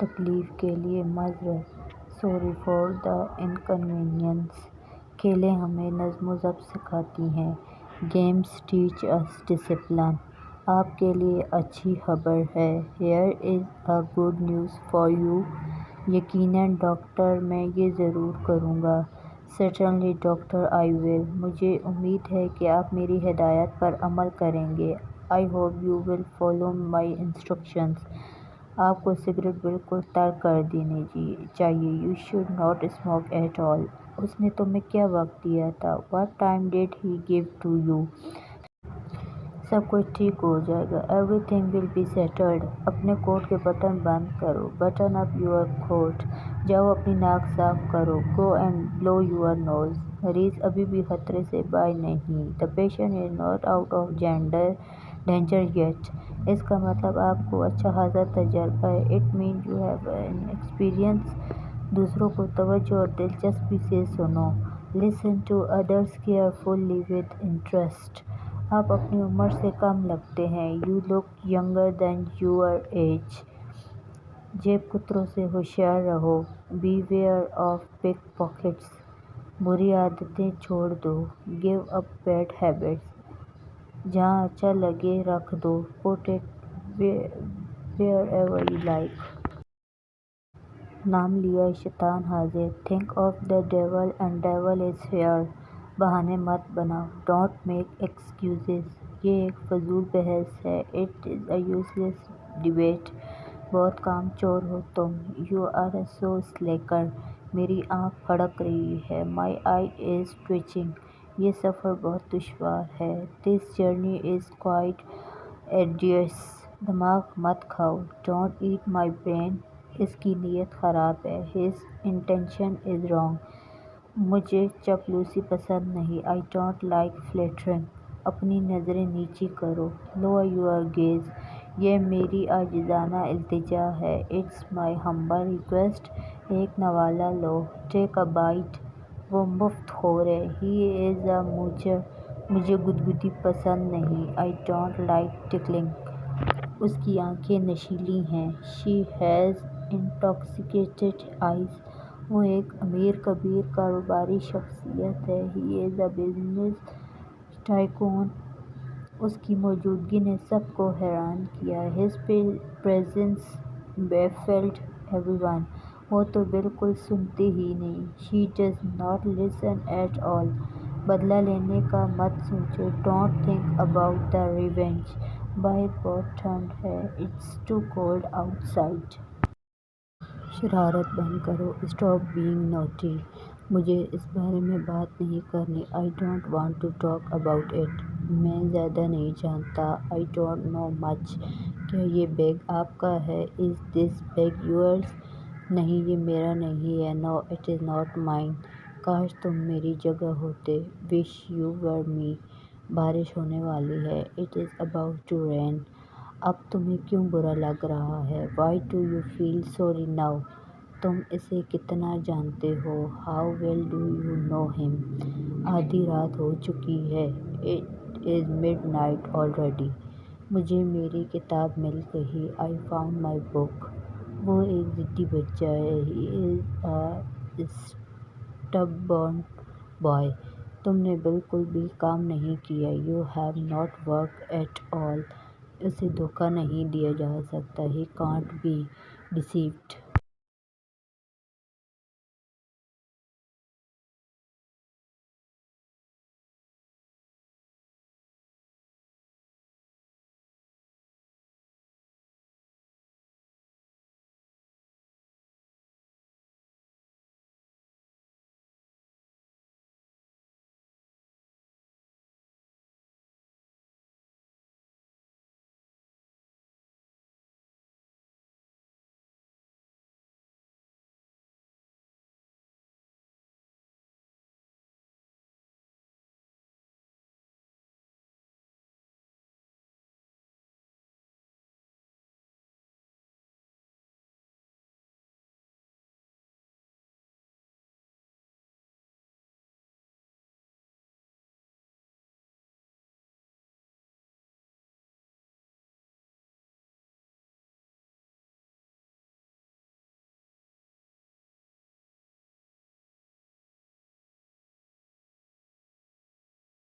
تکلیف کے لیے معذرت. Sorry for the inconvenience. کھیلیں ہمیں نظم و ضبط سکھاتی ہیں. Games teach us discipline. آپ کے لیے اچھی خبر ہے. Here is a good news for you. یقیناً ڈاکٹر میں یہ ضرور کروں گا. سرٹنلی ڈاکٹر آئی ول. مجھے امید ہے کہ آپ میری ہدایات پر عمل کریں گے. I hope you will follow my instructions. آپ کو سگریٹ بالکل ترک کر دینی چاہیے. You should not smoke at all. اس نے تمہیں کیا وقت دیا تھا؟ What time did he give to you? سب کچھ ٹھیک ہو جائے گا. Everything will be settled. اپنے کوٹ کے بٹن بند کرو. Button up your coat. جاؤ اپنی ناک صاف کرو. گو اینڈ بلو یور نوز. مریض ابھی بھی خطرے سے باہر نہیں. The patient is not out of danger yet. اس کا مطلب آپ کو اچھا خاصا تجربہ ہے. It means you have an experience. دوسروں کو توجہ اور دلچسپی سے سنو. Listen to others carefully with interest. آپ اپنی عمر سے کم لگتے ہیں. You look younger than your age. جیب کتروں سے ہوشیار رہو. Beware of pickpockets. بری عادتیں چھوڑ دو. Give up bad habits. جہاں اچھا لگے رکھ دو. Put it wherever you like. نام لیا شیطان حاضر. Think of the devil and devil is here. بہانے مت بناؤ. Don't make excuses. یہ ایک فضول بحث ہے. It is a useless debate. بہت کام چور ہو تم. You are a so slacker. میری آنکھ پھڑک رہی ہے. مائی آئی از ٹوئچنگ. یہ سفر بہت دشوار ہے. This journey is quite arduous. دماغ مت کھاؤ. Don't eat my brain. اس کی نیت خراب ہے. His intention is wrong. مجھے چاپلوسی پسند نہیں. I don't like flattering. اپنی نظریں نیچی کرو. Lower your gaze. یہ میری عاجزانہ التجا ہے. It's my humble request. ایک نوالہ لو. ٹیک اے بائٹ. وہ مفت خور ہے. ہی از اے موچر. مجھے گدگدی پسند نہیں. I don't like ٹکلنگ. اس کی آنکھیں نشیلی ہیں. She has intoxicated eyes. وہ ایک امیر کبیر کاروباری شخصیت ہے. He is a business tycoon. اس کی موجودگی نے سب کو حیران کیا. His presence baffled everyone. وہ تو بالکل سنتے ہی نہیں. She does not listen at all. بدلہ لینے کا مت سوچو. Don't think about the revenge. باہر بہت ٹھنڈ ہے. It's too cold outside. شرارت بند کرو. Stop being naughty. مجھے اس بارے میں بات نہیں کرنی. I don't want to talk about it. میں زیادہ نہیں جانتا. I don't know much. کیا یہ بیگ آپ کا ہے؟ Is this bag yours? نہیں یہ میرا نہیں ہے. No it is not mine. کاش تم میری جگہ ہوتے. Wish you were me. بارش ہونے والی ہے. It is about to rain. اب تمہیں کیوں برا لگ رہا ہے؟ Why do you feel sorry now? تم اسے کتنا جانتے ہو؟ How well do you know him? آدھی رات ہو چکی ہے. It is midnight already. مجھے میری کتاب مل گئی. I found my book. وہ ایک ضدی بچہ ہے. He is a stubborn boy. تم نے بالکل بھی کام نہیں کیا. You have not work at all. اسے دھوکہ نہیں دیا جا سکتا. He can't be deceived.